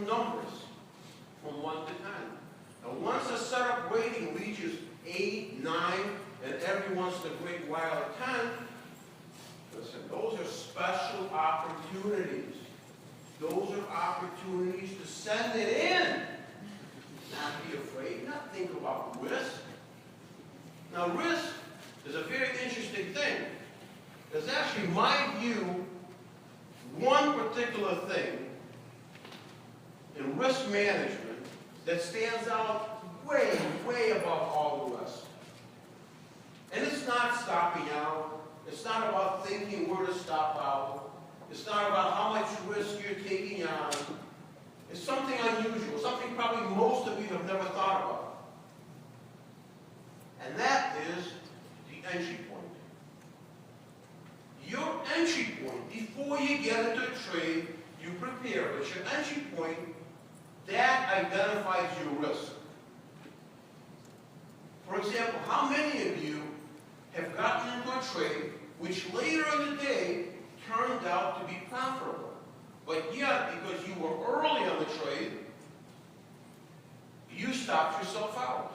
certain numbers from 1 to 10. Now, once a setup rating reaches 8, 9, and every once in a great while a 10, listen, those are special opportunities. Those are opportunities to send it in. Not be afraid, not think about risk. Now, risk is a very interesting thing. There's actually, in my view, one particular thing in risk management that stands out way, way above all the rest. And it's not stopping out. It's not about thinking where to stop out. It's not about how much risk you're taking on. It's something unusual, something probably most of you have never thought about. And that is the entry point. Your entry point, before you get into a trade, you prepare. But your entry point, that identifies your risk. For example, how many of you have gotten into a trade which later in the day turned out to be profitable? But yet, because you were early on the trade, you stopped yourself out.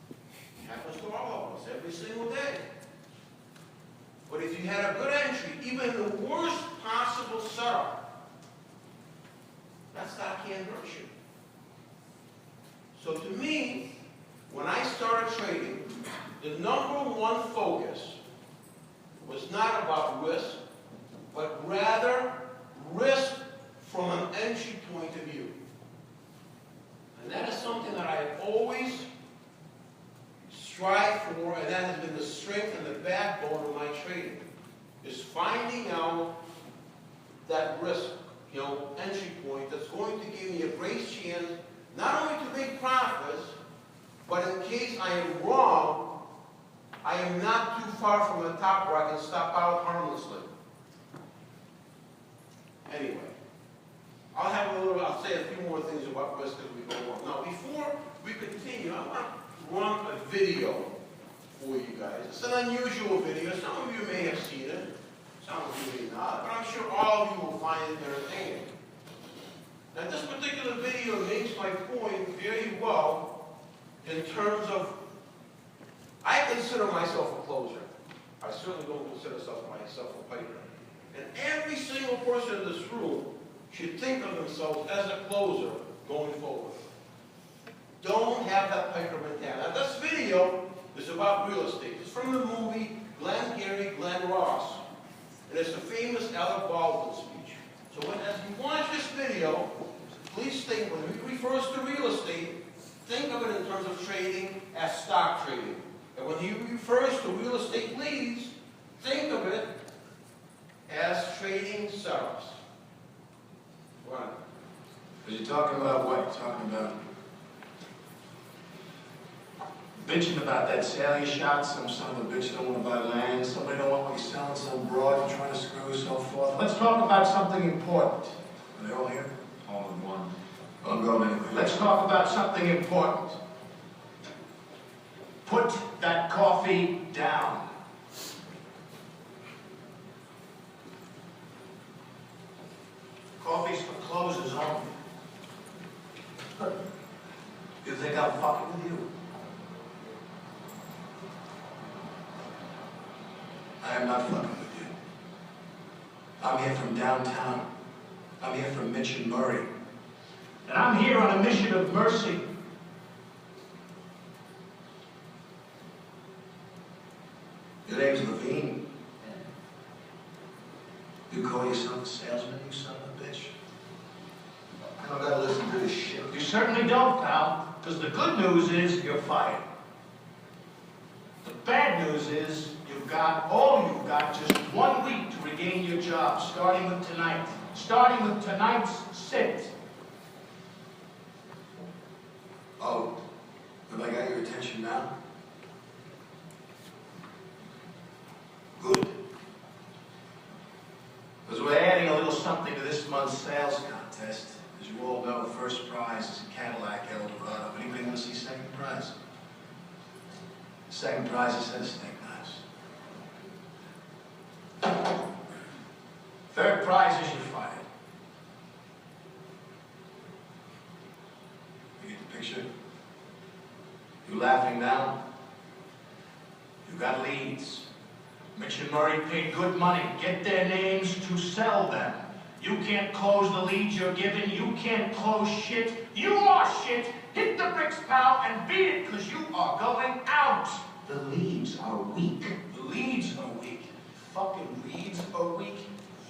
It happens to all of us every single day. But if you had a good entry, even the worst possible setup, that stock can't hurt you. So to me, when I started trading, the number one focus was not about risk, but rather risk from an entry point of view. And that is something that I have always strived for, and that has been the strength and the backbone of my trading, is finding out that risk, entry point that's going to give me a great chance not only to make profits, but in case I am wrong, I am not too far from the top where I can stop out harmlessly. Anyway, I'll say a few more things about risk as we go on. Now, before we continue, I want to run a video for you guys. It's an unusual video. Some of you may have seen it. Some of you may not. But I'm sure all of you will find it entertaining. Now, this particular video makes my point very well in terms of, I consider myself a closer. I certainly don't consider myself a piker. And every single person in this room should think of themselves as a closer going forward. Don't have that piker mentality. Now, this video is about real estate. It's from the movie Glengarry Glen Ross. And it's the famous Alec Baldwin speech. So as you watch this video, please think, when he refers to real estate, think of it in terms of trading as stock trading. And when he refers to real estate leads, think of it as trading setups. Why? Because you're talking about what? You're talking about bitching about that sale you shot, some son of a bitch don't want to buy land, somebody don't want what you're selling so broad, you're trying to screw, so forth. Let's talk about something important. Are they all here? All in one. I'm going anyway. Let's talk about something important. Put that coffee down. Coffee's for closers only. You think I'm fucking with you? I am not fucking with you. I'm here from downtown. I'm here from Mitch and Murray. And I'm here on a mission of mercy. Your name's Levine. You call yourself a salesman, you son of a bitch? I don't gotta listen to this shit. You certainly don't, pal. Because the good news is you're fired. The bad news is you've got just 1 week to regain your job, starting with tonight. Starting with tonight's sit. Oh, have I got your attention now? Good. Because we're adding a little something to this month's sales contest. As you all know, first prize is a Cadillac Eldorado. Anybody want to see second prize? Second prize is a set of steak knives. Third prize is you're fired. picture? You laughing now? You got leads. Mitch and Murray paid good money. Get their names to sell them. You can't close the leads you're given. You can't close shit. You are shit. Hit the bricks, pal, and beat it, because you are going out. The leads are weak. The leads are weak. Fucking leads are weak.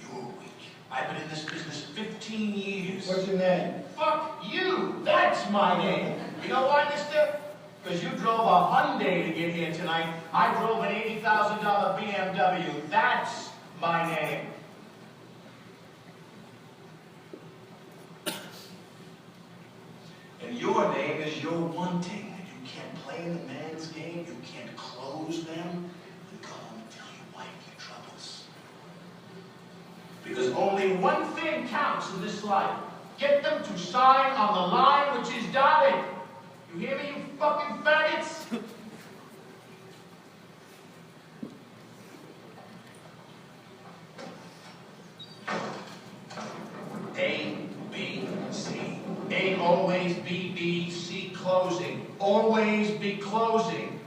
You're weak. I've been in this business 15 years. What's your name? Fuck you. That's my name. You know why, mister? Because you drove a Hyundai to get here tonight. I drove an $80,000 BMW. That's my name. And your name is you're wanting. You can't play in the man's game. You can't close them. And go home and tell your wife your troubles. Because only one thing counts in this life. Get them to sign on the line which is dotted. You hear me, you fucking faggots? A, B, C. A, always be B, C, closing. Always be closing.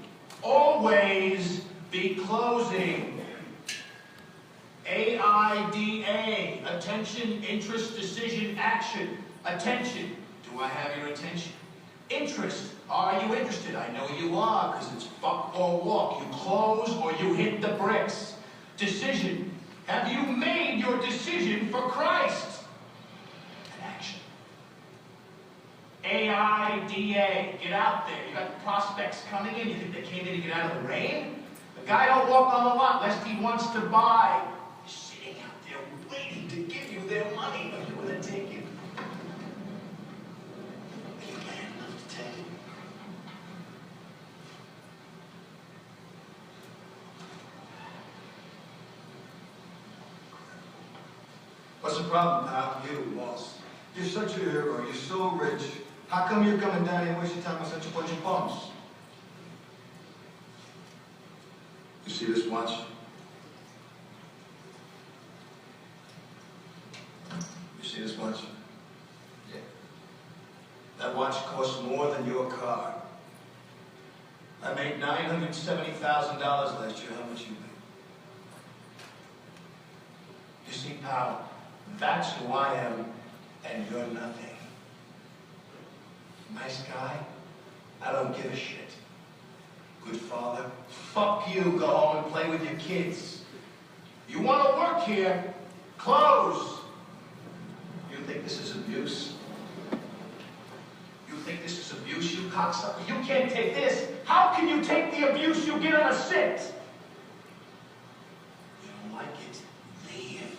Always be closing. AIDA. Attention, interest, decision, action. Attention. Do I have your attention? Interest. Are you interested? I know you are, because it's fuck or walk. You close or you hit the bricks. Decision. Have you made your decision for Christ? And action. AIDA. Get out there. You got the prospects coming in. You think they came in to get out of the rain? The guy don't walk on the lot lest he wants to buy. He's sitting out there waiting to give you their money, but you're going to take it. What's the problem, pal? You, boss. You're such a hero. You're so rich. How come you're coming down here and wasting time with such a bunch of bums? You see this watch? You see this watch? Yeah. That watch costs more than your car. I made $970,000 last year. How much you made? You see, pal, that's who I am, and you're nothing. Nice guy? I don't give a shit. Good father? Fuck you, go home and play with your kids. You want to work here? Close! You think this is abuse? You think this is abuse, you cocksucker? You can't take this. How can you take the abuse you get on a sit? You don't like it? Leave.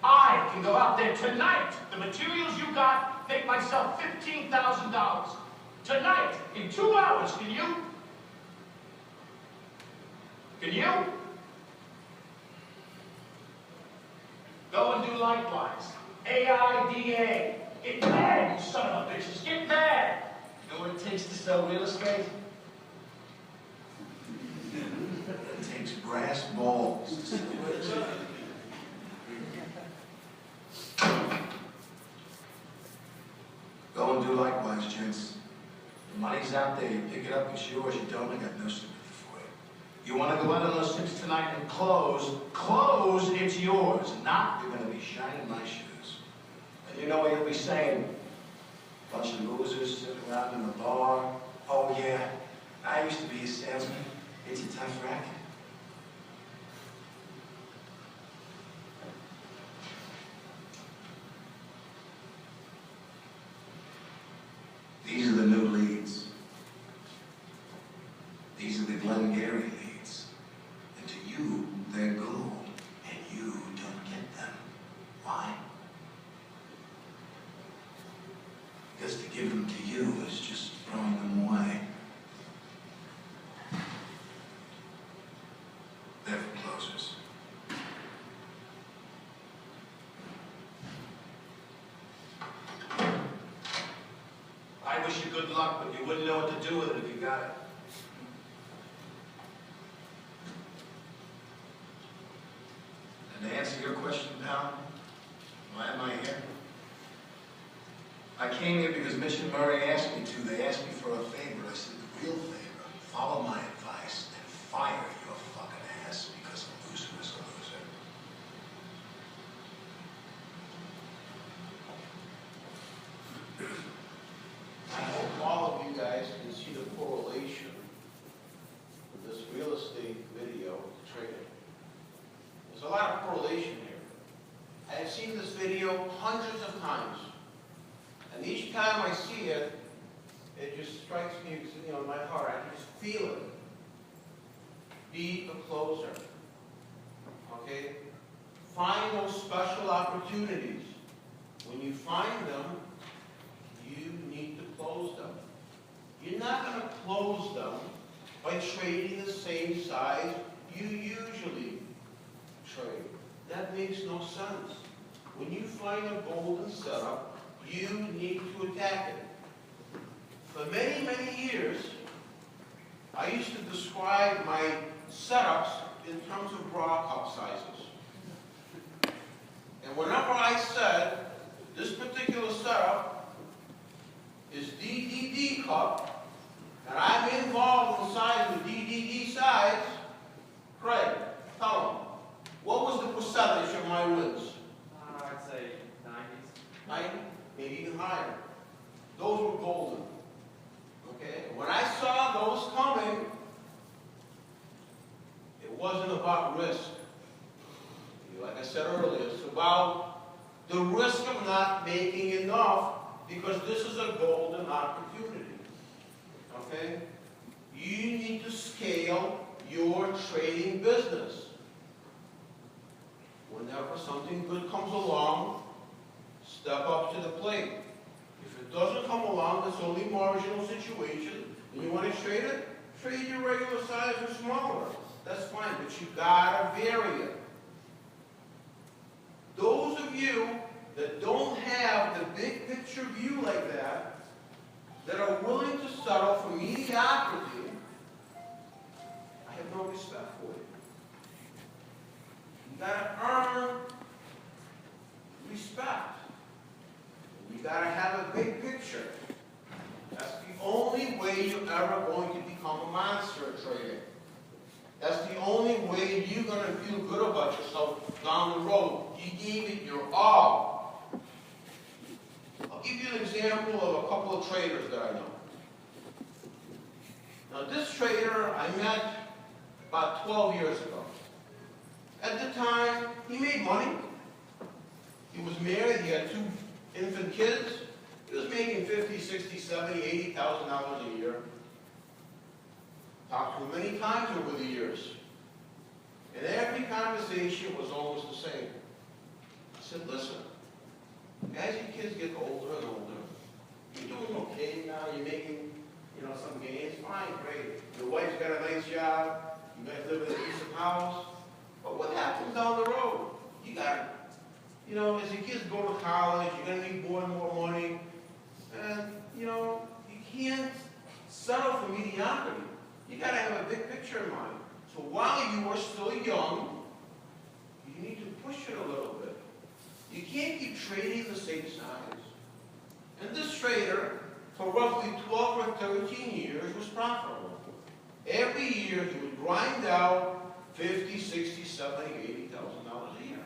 I can go out there tonight. The materials you got, make myself $15,000. Tonight, in 2 hours, can you? Can you? Go and do likewise. AIDA. Get mad, you son of a bitches. Get mad. You know what it takes to sell real estate? It takes brass balls to sell real estate. Go and do likewise, gents. The money's out there. You pick it up, it's yours. You don't, I got no sympathy for you. You want to go out on those tips tonight and close, it's yours. Not, you're going to be shining my shoes. And you know what you'll be saying? Bunch of losers sitting around in the bar. Oh yeah, I used to be a salesman. It's a tough racket. These are the new leads. These are the Glengarry leads. And to you, they're gold. And you don't get them. Why? Because to give them to you is just throwing them away. They're for closers. I wish you good luck, but you wouldn't know what to do with it if you got it. And to answer your question, pal, why am I here? I came here because Mitch and Murray asked me to. They asked me for a favor. I said, the real favor, follow my advice and fire your fucking ass because a loser is a loser. I hope all of you guys can see the correlation of this real estate video to trading. There's a lot of correlation here. I have seen this video hundreds of times. And each time I see it, it just strikes me, in my heart. I can just feel it. Be a closer. Okay? Find those special opportunities. When you find them, you need to close them. You're not going to close them by trading the same size you usually trade. That makes no sense. When you find a golden setup, you need to attack it. For many, many years, I used to describe my setups in terms of bra cup sizes. And whenever I said, this particular setup is DDD cup, and I'm involved in the size of the DDD size, Craig, tell them, what was the percentage of my wins? I'd say 90s. 90? Maybe even higher. Those were golden. Okay? When I saw those coming, it wasn't about risk. Like I said earlier, it's about the risk of not making enough because this is a golden opportunity. Okay? You need to scale your trading business. Whenever something good comes along, step up to the plate. If it doesn't come along, it's only a marginal situation, and you want to trade it, trade your regular size or smaller. That's fine, but you gotta vary it. Those of you that don't have the big picture view like that are willing to settle for mediocrity, I have no respect for you. You gotta earn respect. You gotta have a big picture. That's the only way you're ever going to become a monster at trading. That's the only way you're going to feel good about yourself down the road. You gave it your all. I'll give you an example of a couple of traders that I know. Now this trader I met about 12 years ago. At the time, he made money. He was married, he had 2 infant kids. He was making $50,000, $60,000, $70,000, $80,000 a year. Talked to him many times over the years. And every conversation was almost the same. I said, listen, as your kids get older and older, you're doing okay now, you're making, some gains, fine, great. Your wife's got a nice job, you guys live in a decent house. But what happens down the road? You got, as your kids go to college, you're going to need more and more money. And, you can't settle for mediocrity. You got to have a big picture in mind. So while you are still young, you need to push it a little bit. You can't keep trading the same size. And this trader, for roughly 12 or 13 years, was profitable. Every year he would grind out $50,000, $60,000, $70,000, $80,000 a year.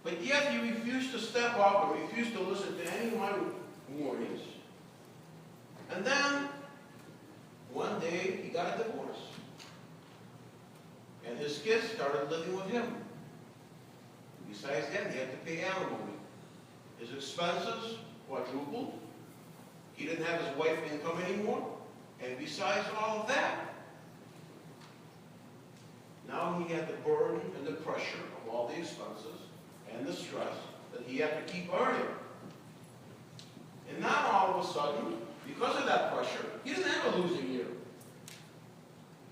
But yet he refused to step up or refused to listen to any of my warnings. And then, one day, he got a divorce. And his kids started living with him. Besides that, he had to pay alimony. His expenses quadrupled. He didn't have his wife's income anymore. And besides all of that, now he had the burden and the pressure of all the expenses and the stress that he had to keep earning. And now all of a sudden, because of that pressure, he didn't have a losing year.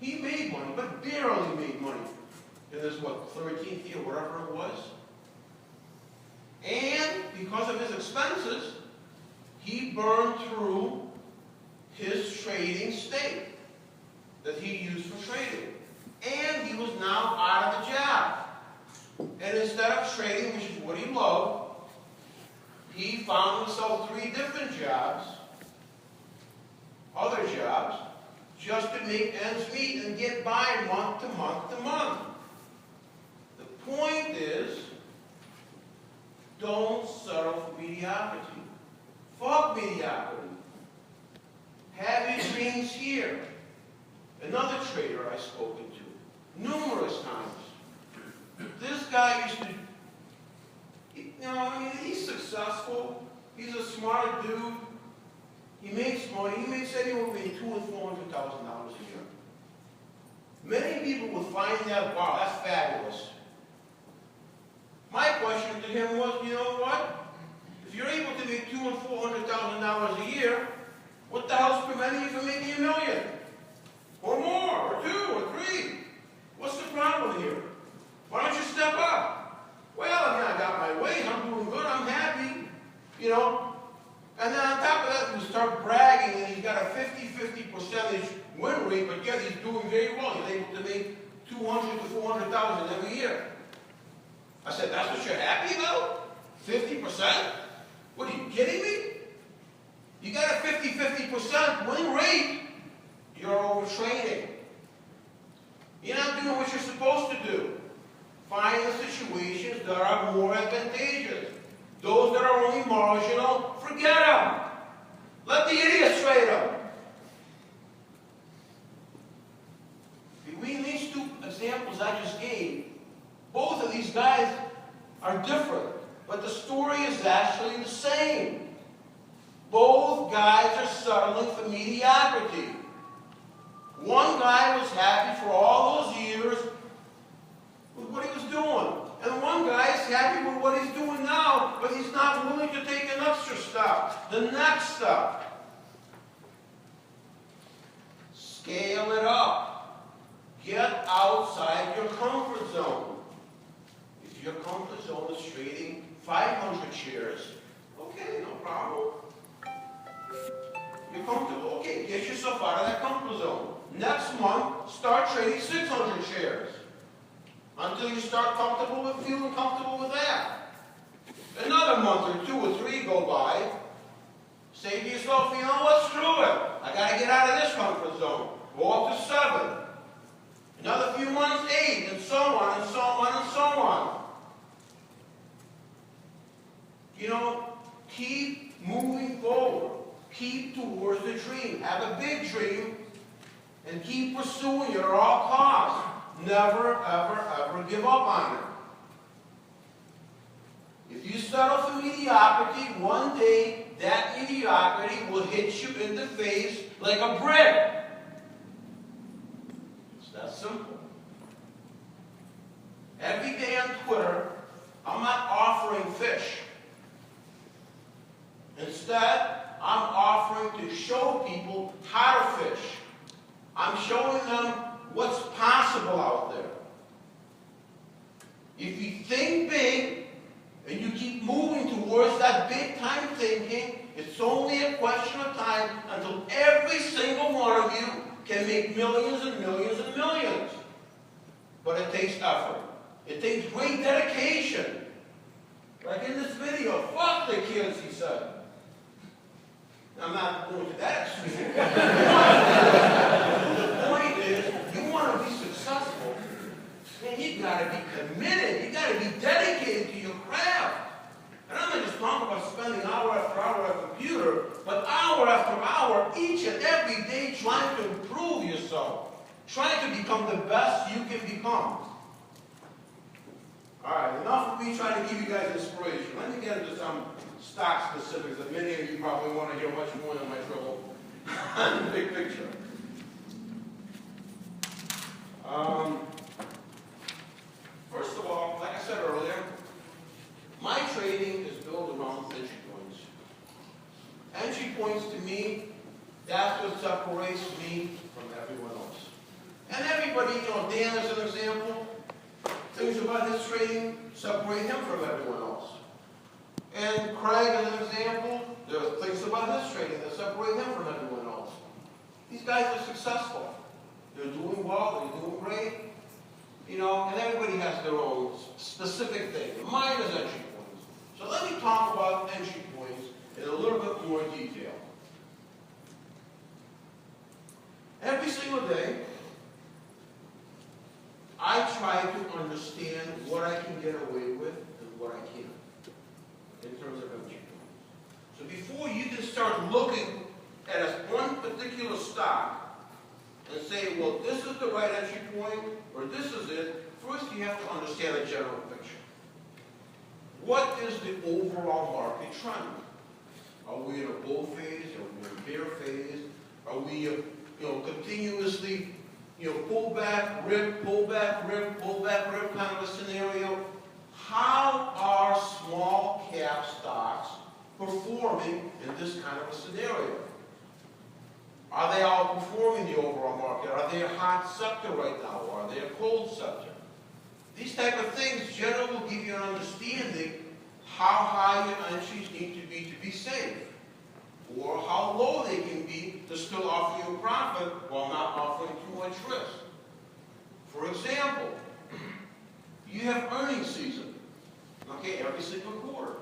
He made money, but barely made money in this, 13th year, whatever it was. And because of his expenses, he burned through his trading stake that he used for trading. And he was now out of the job. And instead of trading, which is what he loved, he found himself 3 different jobs, other jobs, just to make ends meet and get by month to month to month. The point is, don't settle for mediocrity. Fuck mediocrity. Have your dreams here. Another trader I've spoken to numerous times. This guy used to, he's successful. He's a smart dude. He makes money. He makes anywhere between $200,000 and $400,000 a year. Many people would find that, wow, that's fabulous. My question to him was, you know what? If you're able to make $200,000 and $400,000 a year, what the hell's preventing you from making $1 million? Or more, or 2, or 3? What's the problem here? Why don't you step up? Well, I got my ways, I'm doing good, I'm happy, And then on top of that, you start bragging that he's got a 50-50% win rate, but yet he's doing very well. He's able to make $200,000 to $400,000 every year. I said, that's what you're happy about? 50%? What, are you kidding me? You got a 50-50% win rate, you're overtraining. You're not doing what you're supposed to do. Find the situations that are more advantageous. Those that are only marginal, forget them. Let the idiots trade them. Between these 2 examples I just gave, both of these guys are different, but the story is actually the same. Both guys are settling for mediocrity. One guy was happy for all those years with what he was doing. And one guy is happy with what he's doing now, but he's not willing to take an extra step, the next step. Scale it up. Get outside your comfort zone. If your comfort zone is trading 500 shares, okay, no problem. You're comfortable. Okay, get yourself out of that comfort zone. Next month, start trading 600 shares. Until you start feeling comfortable with that. Another month or 2 or 3 go by. Say to yourself, you know what, screw it. I got to get out of this comfort zone. Go up to 7. Another few months, 8, and so on, and so on, and so on. Keep moving forward. Keep towards the dream. Have a big dream, and keep pursuing it at all costs. Never, ever, ever give up on it. If you settle for mediocrity, one day that mediocrity will hit you in the face like a brick. It's that simple. Every day on Twitter, I'm not offering fish. Instead, I'm offering to show people how to fish. I'm showing them what's possible out there. If you think big and you keep moving towards that big time thinking, it's only a question of time until every single one of you can make millions and millions and millions. But it takes effort. It takes great dedication. Like in this video, fuck the kids, he said. I'm not going to that extreme. The point is, you want to be successful, then you've got to be committed. You've got to be dedicated to your craft. And I'm not just talking about spending hour after hour on a computer, but hour after hour, each and every day, trying to improve yourself. Trying to become the best you can become. All right, enough of me trying to give you guys inspiration. Let me get into some stock specifics that many of you probably want to hear much more than my drill on the big picture. First of all, like I said earlier, my trading is built around entry points. Entry points to me, that's what separates me from everyone else. And everybody, Dan as an example, things about his trading separate him from everyone else. And Craig as an example, there are things about his trading that separate him from everyone else. These guys are successful. They're doing well, they're doing great. And everybody has their own specific thing. Mine is entry points. So let me talk about entry points. in a little bit more detail. Every single day, I try to understand what I can get away with and what I can't in terms of entry points. So before you can start looking at one particular stock and say, well, this is the right entry point, or this is it, first you have to understand the general picture. What is the overall market trend? Are we in a bull phase? Are we in a bear phase? Are we, continuously, pull back, rip, pull back, rip, pull back, rip kind of a scenario? How are small cap stocks performing in this kind of a scenario? Are they outperforming the overall market? Are they a hot sector right now? Or are they a cold sector? These type of things generally will give you an understanding how high your entries need to be safe, or how low they can be to still offer you a profit while not offering too much risk. For example, you have earnings season, okay, every single quarter.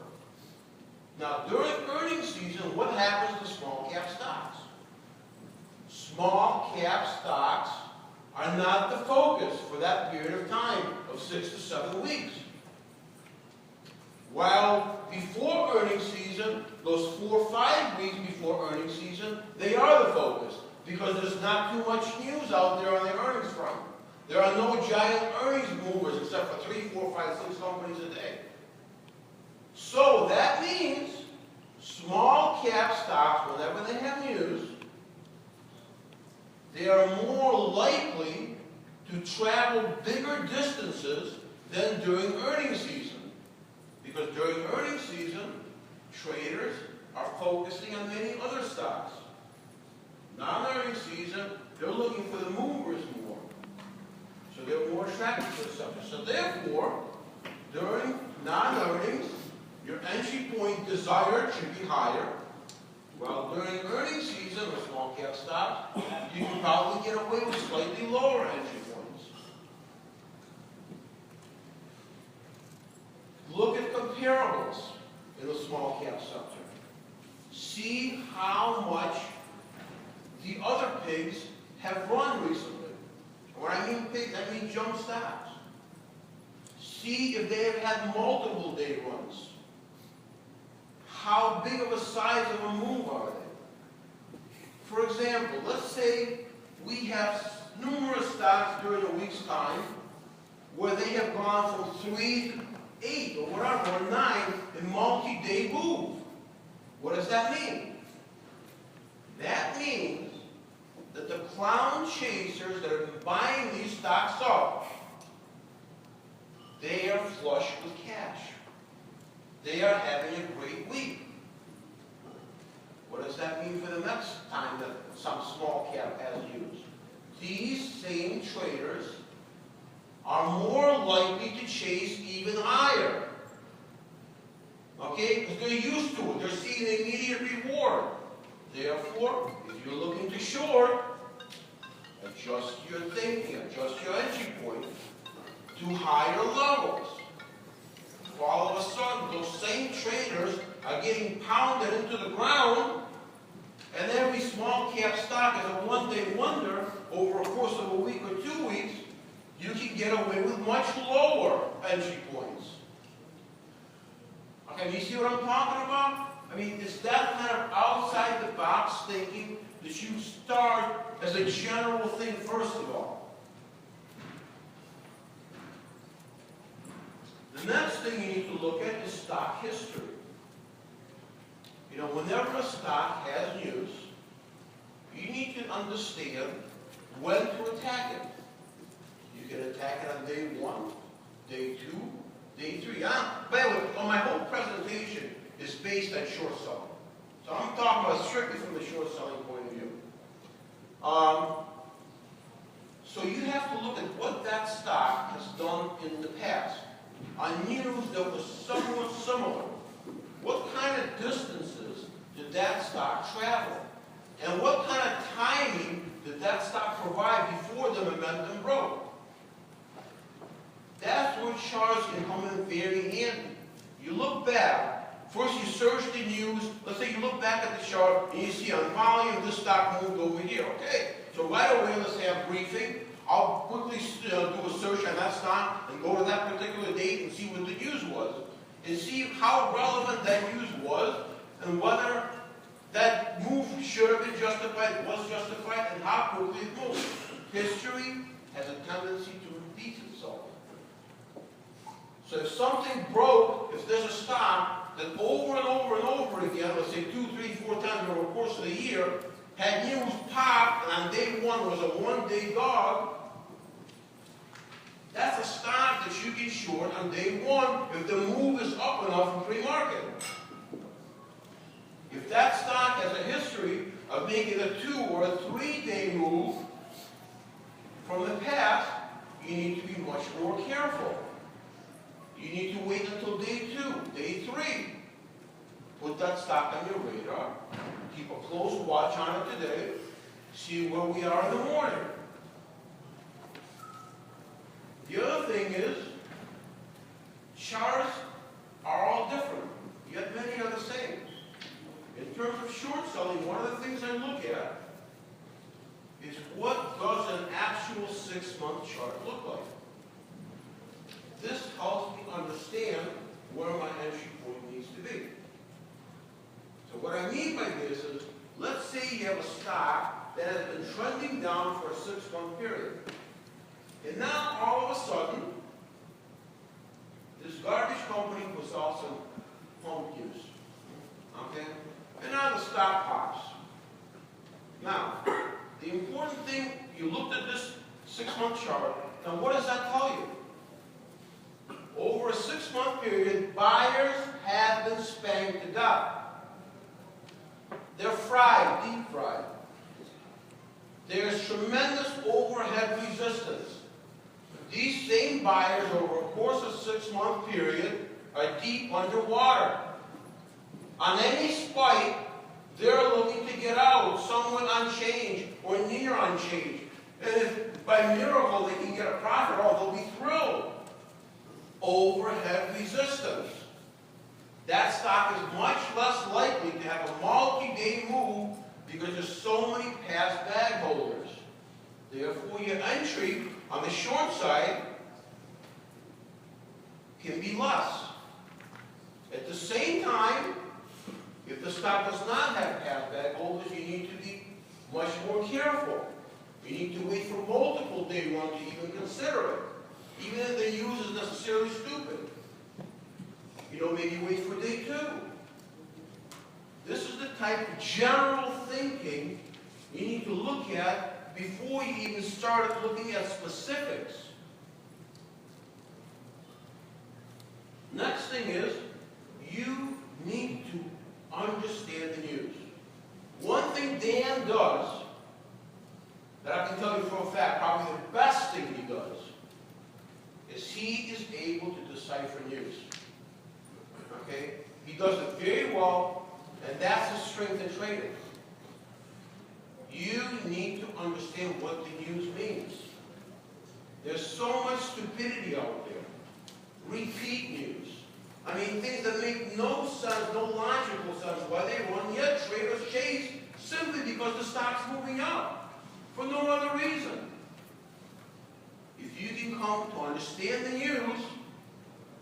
Now, during earnings season, what happens to small cap stocks? Small cap stocks are not the focus for that period of time of 6 to 7 weeks. While before earnings season, those 4 or 5 weeks before earnings season, they are the focus because there's not too much news out there on the earnings front. There are no giant earnings movers except for 3, 4, 5, 6 companies a day. So that means small cap stocks, whenever they have news, they are more likely to travel bigger distances than during earnings season. Because during earnings season, traders are focusing on many other stocks. Non-earnings season, they're looking for the movers more. So they're more attracted to the sector. So therefore, during non-earnings, your entry point desired should be higher. While during earnings season with small cap stocks, you can probably get away with slightly lower entry points. Look at comparables in the small cap sector. See how much the other pigs have run recently. And when I mean pigs, I mean jump stocks. See if they have had multiple day runs. How big of a size of a move are they? For example, let's say we have numerous stocks during a week's time where they have gone from 3 to 8 or whatever, or 9 in multi-day move. What does that mean? That means that the clown chasers that have been buying these stocks up, they are flush with cash. They are having a great week. What does that mean for the next time that some small cap has news? These same traders are more likely to chase even higher. Okay? Because they're used to it. They're seeing the immediate reward. Therefore, if you're looking to short, adjust your thinking, adjust your entry point to higher levels. All of a sudden, those same traders are getting pounded into the ground, and every small cap stock is a one-day wonder. Over a course of a week or 2 weeks, you can get away with much lower entry points. Okay, do you see what I'm talking about? I mean, it's that kind of outside-the-box thinking that you start as a general thing first of all. The next thing you need to look at is stock history. You know, whenever a stock has news, you need to understand when to attack it. You can attack it on day 1, day 2, day 3. By the way, my whole presentation is based on short selling. So I'm talking about strictly from the short selling point of view. So you have to look at what that stock has done in the past. On news that was somewhat similar. What kind of distances did that stock travel? And what kind of timing did that stock provide before the momentum broke? That's where charts can come in very handy. You look back First you search the news, let's say you look back at the chart and you see on volume this stock moved over here, okay? So right away let's have a briefing. I'll quickly do a search on that stock and go to that particular date and see what the news was. And see how relevant that news was and whether that move should have been justified, was justified, and how quickly it moved. History has a tendency to repeat itself. So if something broke, if there's a stock that over and over and over again, let's say 2, 3, 4 times over the course of the year, had news pop, and on day one was a one-day dog, that's a stock that you can short on day one if the move is up enough in pre-market. If that stock has a history of making a 2 or a 3-day move from the past, you need to be much more careful. You need to wait until day 2, day 3. Put that stock on your radar. Keep a close watch on it today. See where we are in the morning. The other thing is, charts are all different, yet many are the same. In terms of short selling, one of the things I look at is what does an actual 6-month chart look like. This helps me understand where my entry point needs to be. So what I mean by this is, let's say you have a stock that has been trending down for a 6-month period. And now, all of a sudden, this garbage company puts out some pumpkins. Okay? And now the stock pops. Now, the important thing, you looked at this 6-month chart, now what does that tell you? Over a 6-month period, buyers have been spanked to death. They're fried, deep fried. There's tremendous overhead resistance. These same buyers over a course of 6-month period are deep underwater. On any spike, they're looking to get out somewhat unchanged or near unchanged. And if by miracle they can get a profit, they'll be thrilled. Overhead resistance. That stock is much less likely to have a multi-day move because there's so many past bag holders. Therefore, your entry on the short side can be less. At the same time, if the stock does not have past bag holders, you need to be much more careful. You need to wait for multiple day one to even consider it. Even if the news is necessarily stupid. Maybe wait for day 2. This is the type of general thinking you need to look at before you even start looking at specifics. Next thing is, you need to understand the news. One thing Dan does, that I can tell you for a fact, probably the best thing he does, is he is able to decipher news. Okay? He does it very well, and that's his strength in trading. You need to understand what the news means. There's so much stupidity out there. Repeat news. I mean, things that make no sense, no logical sense why they run, yet traders chase simply because the stock's moving up for no other reason. If you can come to understand the news,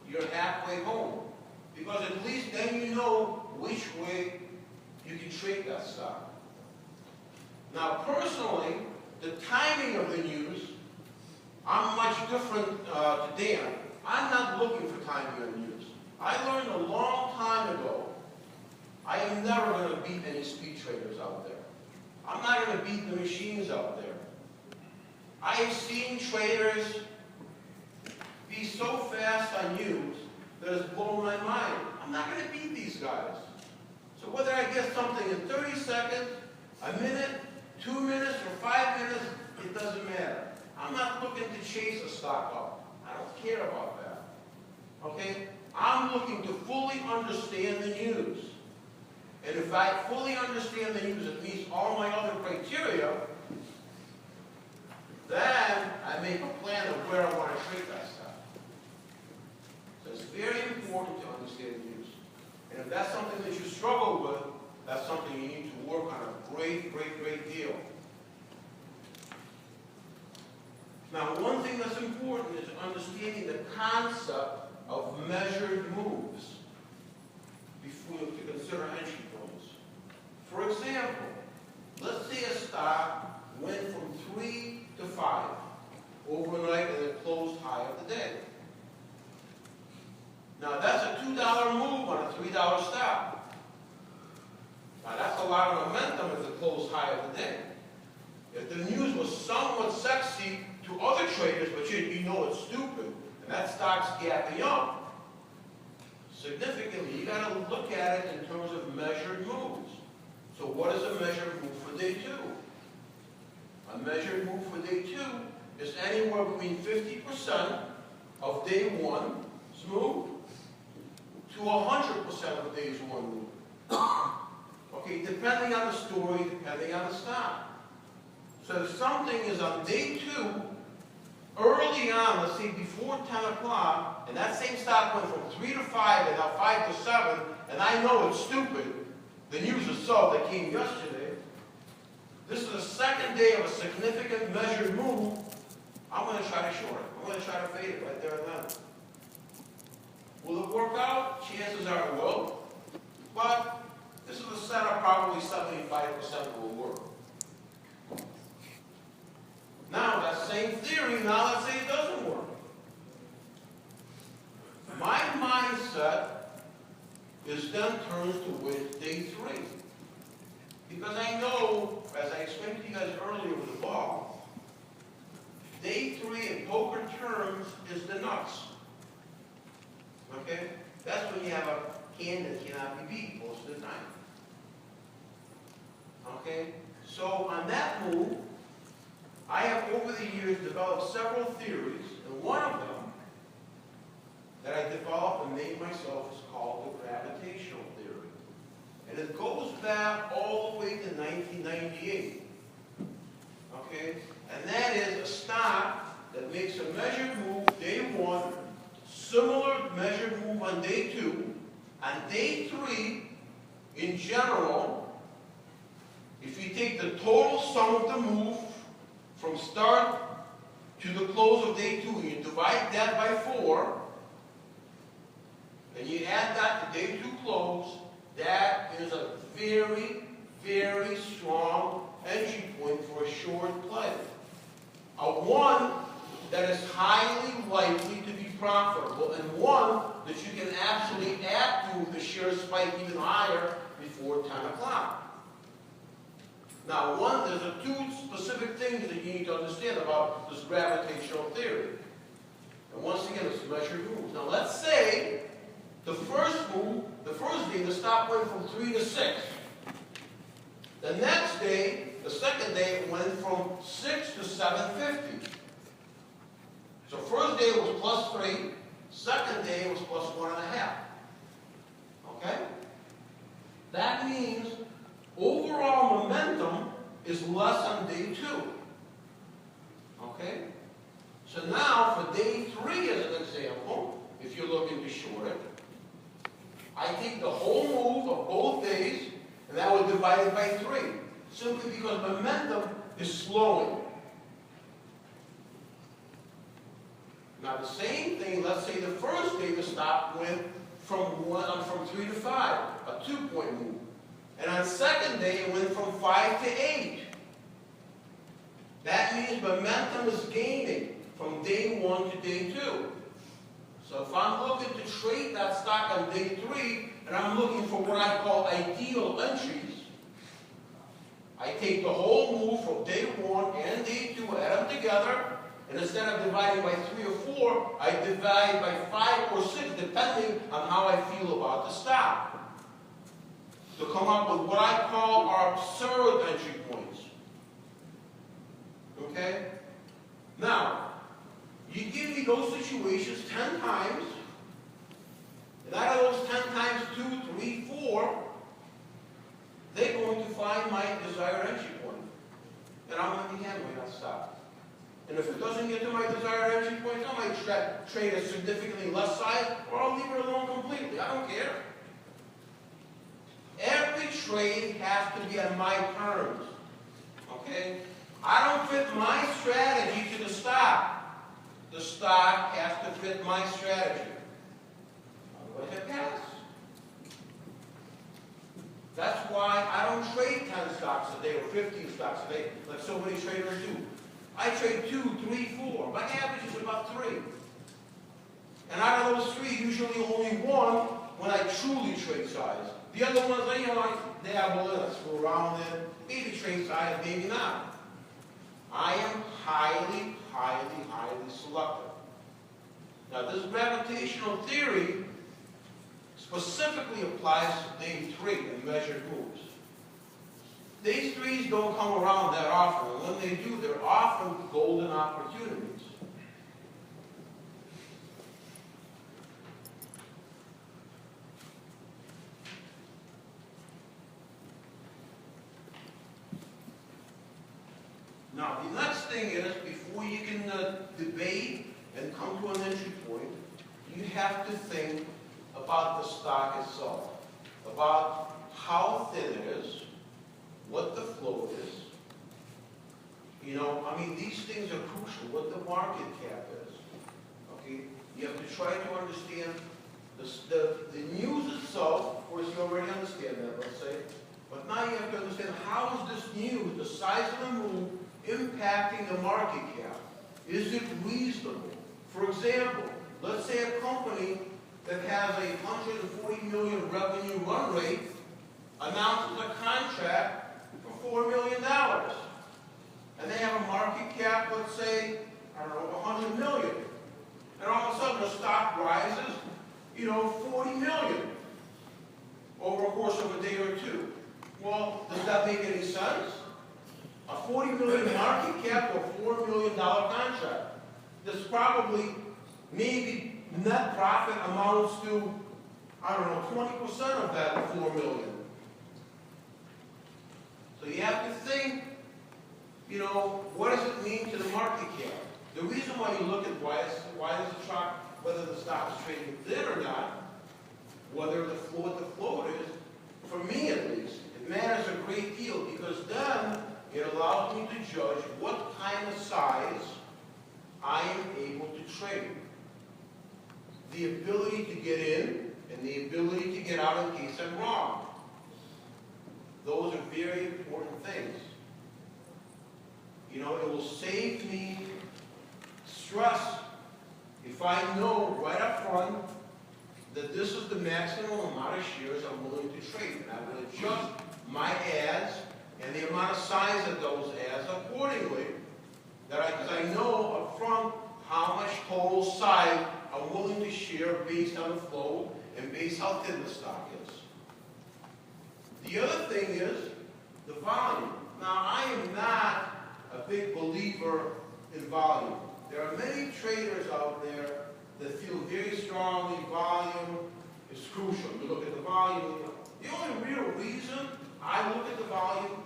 you're halfway home. Because at least then you know which way you can trade that stock. Now, personally, the timing of the news, I'm much different to Dan. I'm not looking for timing on news. I learned a long time ago, I am never going to beat any speed traders out there. I'm not going to beat the machines out there. I have seen traders be so fast on news that has blown my mind. I'm not going to beat these guys. So whether I get something in 30 seconds, a minute, 2 minutes, or 5 minutes, it doesn't matter. I'm not looking to chase a stock up. I don't care about that. Okay? I'm looking to fully understand the news. And if I fully understand the news, it meets all my other criteria, then I make a plan of where I want to trade that stock. So it's very important to understand the news. And if that's something that you struggle with, that's something you need to work on a great deal. Now, one thing that's important is understanding the concept of measured moves before you consider entry points. For example, let's say a stock went from 3 to 5 overnight and it closed high of the day. Now that's a $2 move on a $3 stock. Now that's a lot of momentum at the close high of the day. If the news was somewhat sexy to other traders, but you know it's stupid, and that stock's gapping up, significantly, you got to look at it in terms of measured moves. So what is a measured move for day 2? A measured move for day 2 is anywhere between 50% of day 1's move to 100% of day's 1 move. Okay, depending on the story, depending on the stock. So if something is on day 2, early on, let's say before 10 o'clock, and that same stock went from 3 to 5 and now 5 to 7, and I know it's stupid, the news is so that came yesterday, this is the second day of a significant measured move, I'm going to try to short it. I'm going to try to fade it right there and then. Will it work out? Chances are it will. But this is a setup probably 75% will work. Now, that same theory, now let's say it doesn't work. My mindset is then turns to with day 3. Because I know, as I explained to you guys earlier with the ball, day 3 in poker terms is the nuts. Okay? That's when you have a hand that cannot be beat most of the time. Okay? So on that move, I have over the years developed several theories, and one of them that I developed and named myself is called the gravitational theory. And it goes back all the way to 1998. Okay? And that is a stock that makes a measured move day 1, similar measured move on day 2. On day 3, in general, if you take the total sum of the move from start to the close of day 2, and you divide that by 4, and you add that to day 2 close, that is a very strong entry point for a short play. A one that is highly likely to be profitable, and one that you can actually add to if the shares spike even higher before 10 o'clock. Now, there's two specific things that you need to understand about this gravitational theory. And once again, it's measured moves. Now, let's say the first move, the first day, the stock went from 3 to 6. The next day, the second day, it went from 6 to 750. So first day was plus 3, second day was plus 1.5. Okay? That means overall momentum is less on day 2. Okay? So now for day 3 as an example, if you're looking to short it, I take the whole move of both days and that would divide it by 3. Simply because momentum is slowing. Now the same thing, let's say the first day the stock went from 3 to 5, a 2-point move. And on second day, it went from 5 to 8. That means momentum is gaining from day 1 to day 2. So if I'm looking to trade that stock on day 3, and I'm looking for what I call ideal entries, I take the whole move from day 1 and day 2, add them together, and instead of dividing by 3 or 4, I divide by 5 or 6, depending on how I feel about the stock, to come up with what I call our absurd entry points. Okay? Now, you give me those situations 10 times, and out of those 10 times, 2, 3, 4, they're going to find my desired entry point. And I'm going to be handling that stock. And if it doesn't get to my desired entry point, I might trade a significantly less size, or I'll leave it alone completely. I don't care. trade has to be on my terms. Okay? I don't fit my strategy to the stock. The stock has to fit my strategy. Otherwise I pass. That's why I don't trade 10 stocks a day or 15 stocks a day like so many traders do. I trade 2, 3, 4. My average is about 3. And out of those 3, usually only one when I truly trade size. The other ones, you know, I dabble in, I screw around in, maybe trade size, maybe not. I am highly, highly, highly selective. Now, this gravitational theory specifically applies to day 3 in measured moves. Day 3s don't come around that often, and when they do, they're often golden opportunities. Now, the next thing is, before you can debate and come to an entry point, you have to think about the stock itself, about how thin it is, what the float is. You know, I mean, these things are crucial, what the market cap is. Okay? You have to try to understand the news itself. Of course, you already understand that, let's say. But now you have to understand, how is this news, the size of the move, impacting the market cap? Is it reasonable? For example, let's say a company that has a $140 million revenue run rate announces a contract for $4 million. And they have a market cap, let's say, I don't know, $100 million. And all of a sudden the stock rises, you know, $40 million over a course of a day or two. Well, does that make any sense? A $40 million market cap to a $4 million contract. This probably, maybe net profit amounts to, I don't know, 20% of that $4 million. So you have to think, you know, what does it mean to the market cap? The reason why you look at why does the stock, whether the stock is trading thin or not, whether what the float is, for me at least, it matters a great deal, because then it allows me to judge what kind of size I am able to trade. The ability to get in and the ability to get out in case I'm wrong. Those are very important things. You know, it will save me stress if I know right up front that this is the maximum amount of shares I'm willing to trade. And I will adjust my ads and the amount of size of those ads accordingly, because I know up front how much total size I'm willing to share based on the flow and based how thin the stock is. The other thing is the volume. Now, I am not a big believer in volume. There are many traders out there that feel very strongly volume is crucial. You look at the volume. The only real reason I look at the volume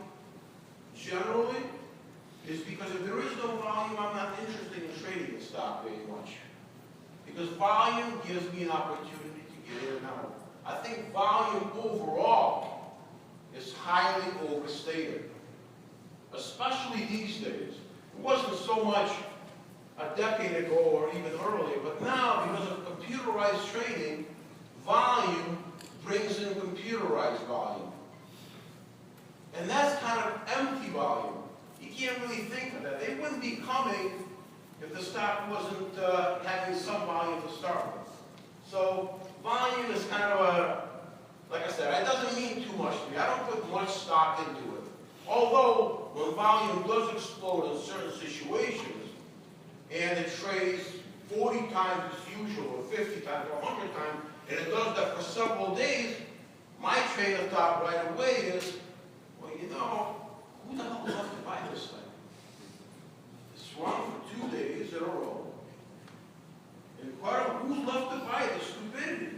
generally is because if there is no volume, I'm not interested in trading the stock very much. Because volume gives me an opportunity to get in and out. I think volume overall is highly overstated, especially these days. It wasn't so much a decade ago or even earlier, but now, because of computerized trading, volume brings in computerized volume. And that's kind of empty volume. You can't really think of that. They wouldn't be coming if the stock wasn't having some volume to start with. So volume is kind of a, like I said, it doesn't mean too much to me. I don't put much stock into it. Although, when volume does explode in certain situations, and it trades 40 times as usual, or 50 times, or 100 times, and it does that for several days, my train of thought right away is, well, you know, who the hell left to buy this thing? It's run for 2 days in a row. Incredible. Who's left to buy this stupidity?